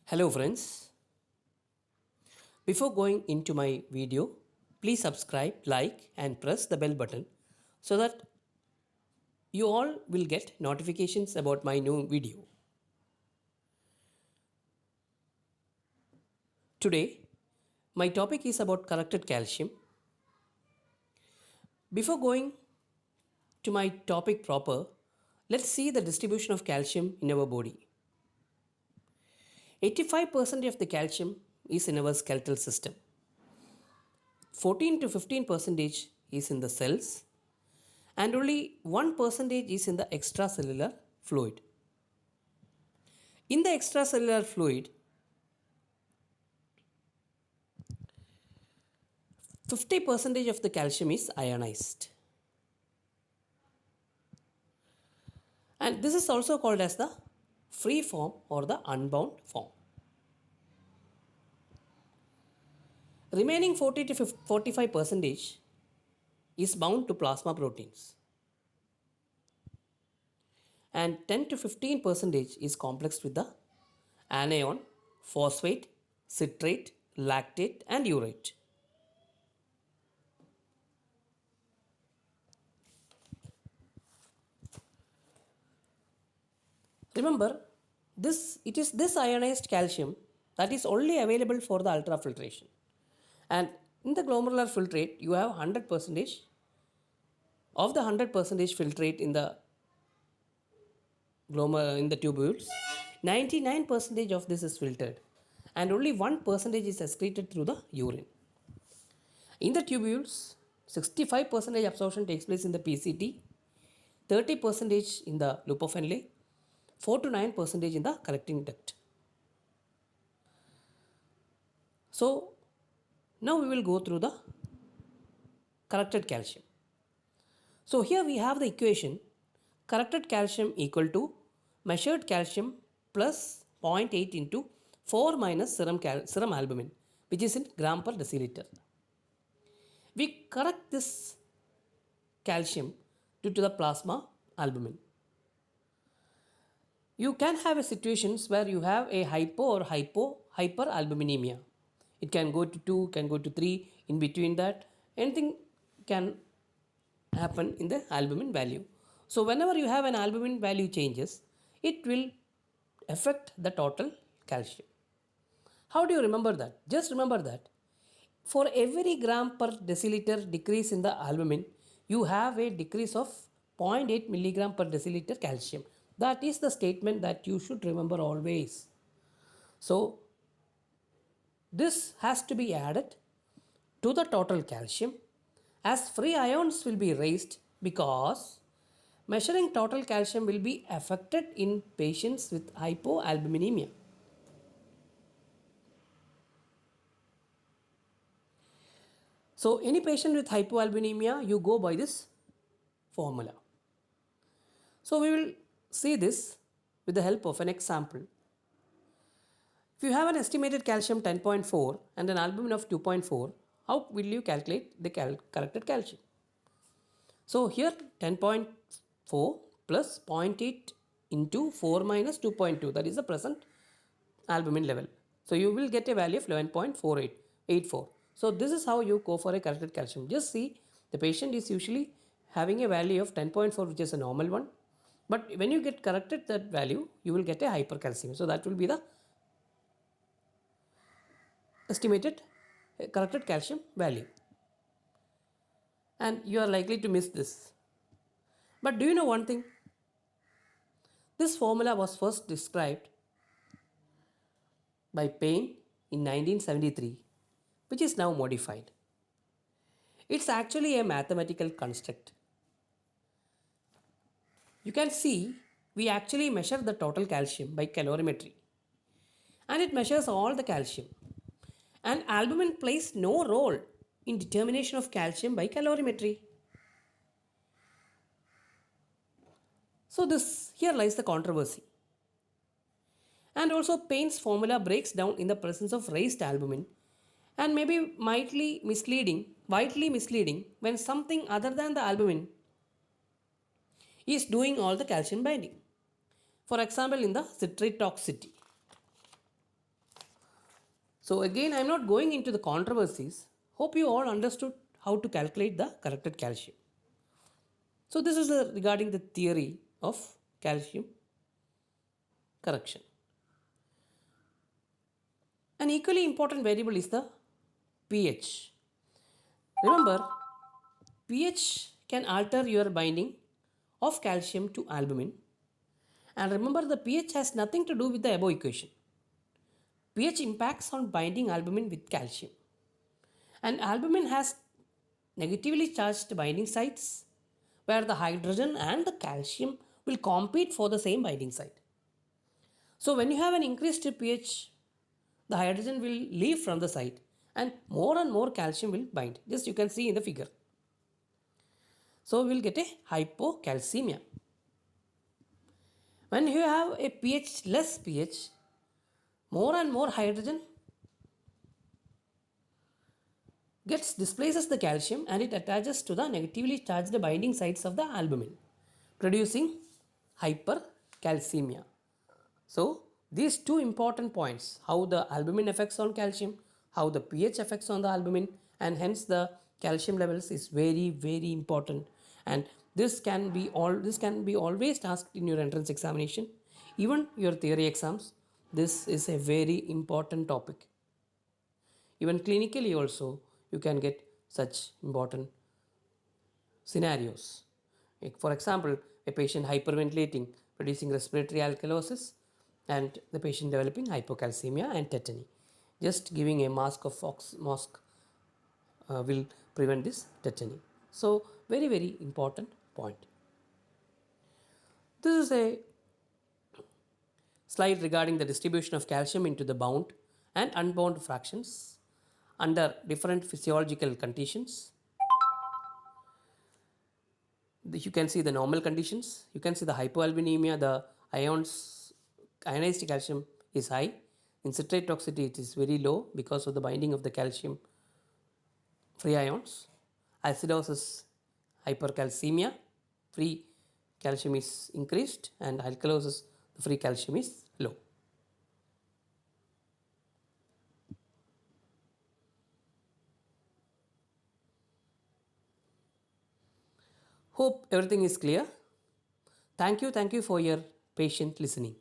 Hello friends. Before going into my video, please subscribe, like and press the bell button so that you all will get notifications about my new video. Today, my topic is about corrected calcium. Before going to my topic proper, let's see the distribution of calcium in our body. 85% of the calcium is in our skeletal system. 14 to 15% is in the cells and only 1% is in the extracellular fluid. In the extracellular fluid, 50% of the calcium is ionized. And this is also called as the free form or the unbound form. Remaining 40 to 45% is bound to plasma proteins. And 10 to 15% is complexed with the anion, phosphate, citrate, lactate and urate. Remember, it is this ionized calcium that is only available for the ultrafiltration. And in the glomerular filtrate, you have 100% of the 100% filtrate in the in the tubules. 99% of this is filtered, and only 1% is excreted through the urine. In the tubules, 65% absorption takes place in the PCT, 30% in the loop of Henle, 4 to 9% in the collecting duct. So now we will go through the corrected calcium. So here we have the equation corrected calcium equal to measured calcium plus 0.8 into 4 minus serum albumin, which is in gram per deciliter. We correct this calcium due to the plasma albumin. You can have situations where you have a hypo or hyperalbuminemia. It can go to 2, can go to 3, in between that anything can happen in the albumin value. So whenever you have an albumin value changes, it will affect the total calcium. How do you remember that? Just remember that for every gram per deciliter decrease in the albumin, you have a decrease of 0.8 milligram per deciliter calcium. That is the statement that you should remember always. So this has to be added to the total calcium as free ions will be raised because measuring total calcium will be affected in patients with hypoalbuminemia. So any patient with hypoalbuminemia, you go by this formula. So we will see this with the help of an example. If you have an estimated calcium 10.4 and an albumin of 2.4, how will you calculate the corrected calcium? So here 10.4 plus 0.8 into 4 minus 2.2, that is the present albumin level. So you will get a value of 11.4884. So this is how you go for a corrected calcium. Just see, the patient is usually having a value of 10.4, which is a normal one. But when you get corrected that value, you will get a hypercalcemia. So that will be the estimated corrected calcium value. And you are likely to miss this. But do you know one thing? This formula was first described by Payne in 1973, which is now modified. It's actually a mathematical construct. You can see we actually measure the total calcium by calorimetry, and it measures all the calcium. And albumin plays no role in determination of calcium by calorimetry. So this here lies the controversy. And also Payne's formula breaks down in the presence of raised albumin and may be widely misleading when something other than the albumin is doing all the calcium binding. For example, in the citrate toxicity. So again, I'm not going into the controversies. Hope you all understood how to calculate the corrected calcium. So this is regarding the theory of calcium correction. An equally important variable is the pH. Remember, pH can alter your binding of calcium to albumin. And remember, the pH has nothing to do with the above equation. pH impacts on binding albumin with calcium. And albumin has negatively charged binding sites where the hydrogen and the calcium will compete for the same binding site. So when you have an increased pH, the hydrogen will leave from the site and more calcium will bind. Just you can see in the figure. So we will get a hypocalcemia. When you have a pH less pH, more and more hydrogen gets displaces the calcium and it attaches to the negatively charged binding sites of the albumin, producing hypercalcemia. So these two important points, how the albumin affects on calcium, how the pH affects on the albumin, and hence the calcium levels is very important. And this can be always asked in your entrance examination, even your theory exams. This is a very important topic. Even clinically also, you can get such important scenarios. Like for example, a patient hyperventilating, producing respiratory alkalosis, and the patient developing hypocalcemia and tetany. Just giving a mask will prevent this tetany. So, very important point. This is a slide regarding the distribution of calcium into the bound and unbound fractions under different physiological conditions. You can see the normal conditions. You can see the hypoalbuminemia, the ionized calcium is high. In citrate toxicity, it is very low because of the binding of the calcium free ions. Acidosis, hypercalcemia, free calcium is increased, and alkalosis, the free calcium is low. Hope everything is clear. Thank you for your patient listening.